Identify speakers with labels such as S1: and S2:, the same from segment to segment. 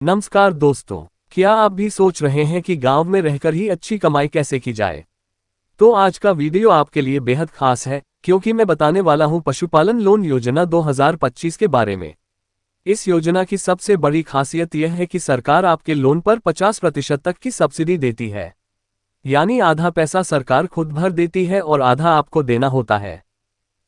S1: नमस्कार दोस्तों, क्या आप भी सोच रहे हैं कि गांव में रहकर ही अच्छी कमाई कैसे की जाए? तो आज का वीडियो आपके लिए बेहद खास है, क्योंकि मैं बताने वाला हूं पशुपालन लोन योजना 2025 के बारे में। इस योजना की सबसे बड़ी खासियत यह है कि सरकार आपके लोन पर 50% तक की सब्सिडी देती है। यानी आधा पैसा सरकार खुद भर देती है और आधा आपको देना होता है।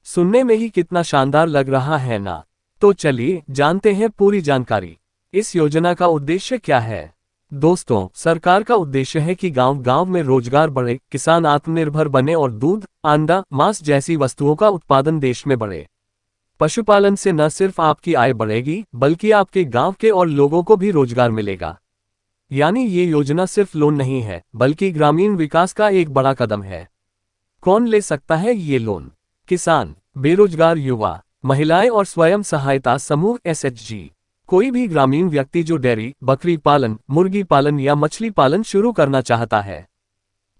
S1: सुनने में ही कितना शानदार लग रहा है ना? तो चलिए जानते हैं पूरी जानकारी। इस योजना का उद्देश्य क्या है? दोस्तों, सरकार का उद्देश्य है कि गांव-गांव में रोजगार बढ़े, किसान आत्मनिर्भर बने और दूध, अंडा, मांस जैसी वस्तुओं का उत्पादन देश में बढ़े। पशुपालन से न सिर्फ आपकी आय बढ़ेगी, बल्कि आपके गांव के और लोगों को भी रोजगार मिलेगा। यानी ये योजना सिर्फ लोन नहीं है, बल्कि ग्रामीण विकास का एक बड़ा कदम है। कौन ले सकता है ये लोन? किसान, बेरोजगार युवा, महिलाएं और स्वयं सहायता समूह (SHG). कोई भी ग्रामीण व्यक्ति जो डेयरी, बकरी पालन, मुर्गी पालन या मछली पालन शुरू करना चाहता है।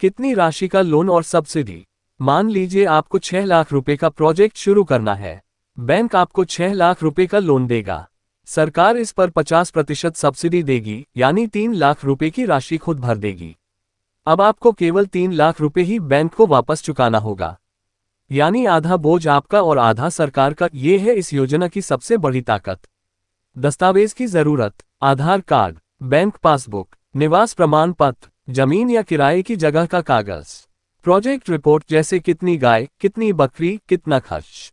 S1: कितनी राशि का लोन और सब्सिडी? मान लीजिए आपको 6 लाख रुपए का प्रोजेक्ट शुरू करना है। बैंक आपको 6 लाख रुपए का लोन देगा। सरकार इस पर 50% सब्सिडी देगी, यानी 3 लाख रुपए की राशि खुद भर देगी। अब आपको केवल 3 लाख रुपए ही बैंक को वापस चुकाना होगा। यानी आधा बोझ आपका और आधा सरकार का। ये है इस योजना की सबसे बड़ी ताकत। दस्तावेज की जरूरत: आधार कार्ड, बैंक पासबुक, निवास प्रमाण पत्र, जमीन या किराए की जगह का कागज, प्रोजेक्ट रिपोर्ट जैसे कितनी गाय, कितनी बकरी, कितना खर्च,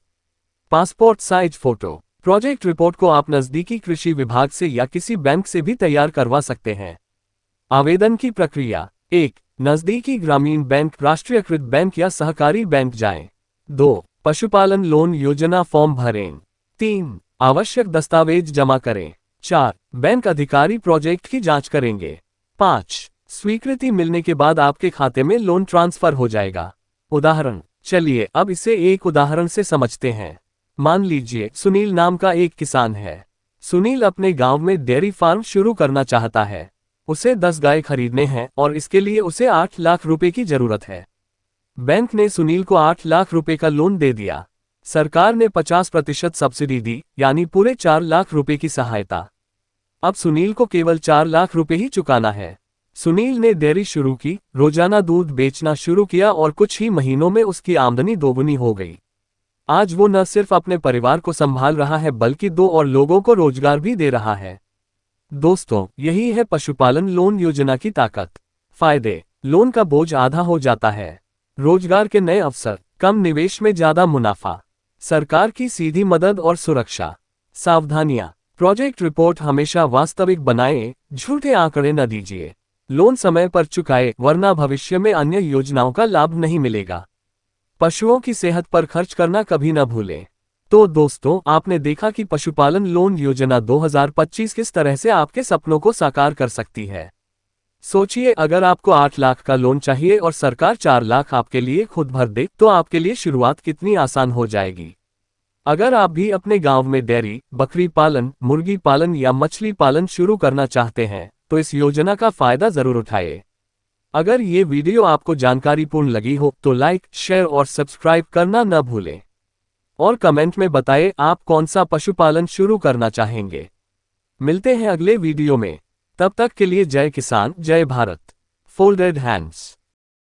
S1: passport size photo. Project report को आप नजदीकी कृषि विभाग से या किसी बैंक से भी तैयार करवा सकते हैं। आवेदन की प्रक्रिया: 1. नजदीकी ग्रामीण बैंक, राष्ट्रीयकृत बैंक या सहकारी बैंक जाएं। 2. पशुपालन लोन योजना फॉर्म भरें। 3. आवश्यक दस्तावेज जमा करें। 4. बैंक अधिकारी प्रोजेक्ट की जांच करेंगे। 5. स्वीकृति मिलने के बाद आपके खाते में लोन ट्रांसफर हो जाएगा। उदाहरण: चलिए अब इसे एक उदाहरण से समझते हैं। मान लीजिए सुनील नाम का एक किसान है। सुनील अपने गांव में डेयरी फार्म शुरू करना चाहता है। उसे 10 गाय खरीदने हैं और इसके लिए उसे 8 लाख रुपए की जरूरत है। बैंक ने सुनील को 8 लाख रुपए का लोन दे दिया। सरकार ने 50% सब्सिडी दी, यानी पूरे 4 लाख रुपए की सहायता। अब सुनील को केवल 4 लाख रुपए ही चुकाना है। सुनील ने डेयरी शुरू की, रोजाना दूध बेचना शुरू किया और कुछ ही महीनों में उसकी आमदनी दोगुनी हो गई। आज वो न सिर्फ अपने परिवार को संभाल रहा है, बल्कि 2 और लोगों को रोजगार भी दे रहा है। दोस्तों, यही है पशुपालन लोन योजना की ताकत। फायदे: लोन का बोझ आधा हो जाता है। रोजगार के नए अवसर, कम निवेश में ज्यादा मुनाफा, सरकार की सीधी मदद और सुरक्षा। सावधानियां: प्रोजेक्ट रिपोर्ट हमेशा वास्तविक बनाएं, झूठे आंकड़े न दीजिए। लोन समय पर चुकाएं, वरना भविष्य में अन्य योजनाओं का लाभ नहीं मिलेगा। पशुओं की सेहत पर खर्च करना कभी न भूलें। तो दोस्तों, आपने देखा कि पशुपालन लोन योजना 2025 किस तरह से आपके सपनों को साकार कर सकती है। सोचिए, अगर आपको 8 लाख का लोन चाहिए और सरकार 4 लाख आपके लिए खुद भर दे, तो आपके लिए शुरुआत कितनी आसान हो जाएगी। अगर आप भी अपने गांव में डेयरी, बकरी पालन, मुर्गी पालन या मछली पालन शुरू करना चाहते हैं, तो इस योजना का फायदा जरूर उठाएं। अगर ये वीडियो आपको जानकारीपूर्ण लगी हो तो लाइक, शेयर और सब्सक्राइब करना न भूलें। और कमेंट में बताएं आप कौन सा पशुपालन शुरू करना चाहेंगे। मिलते हैं अगले वीडियो में। तब तक के लिए जय किसान, जय भारत। Folded hands.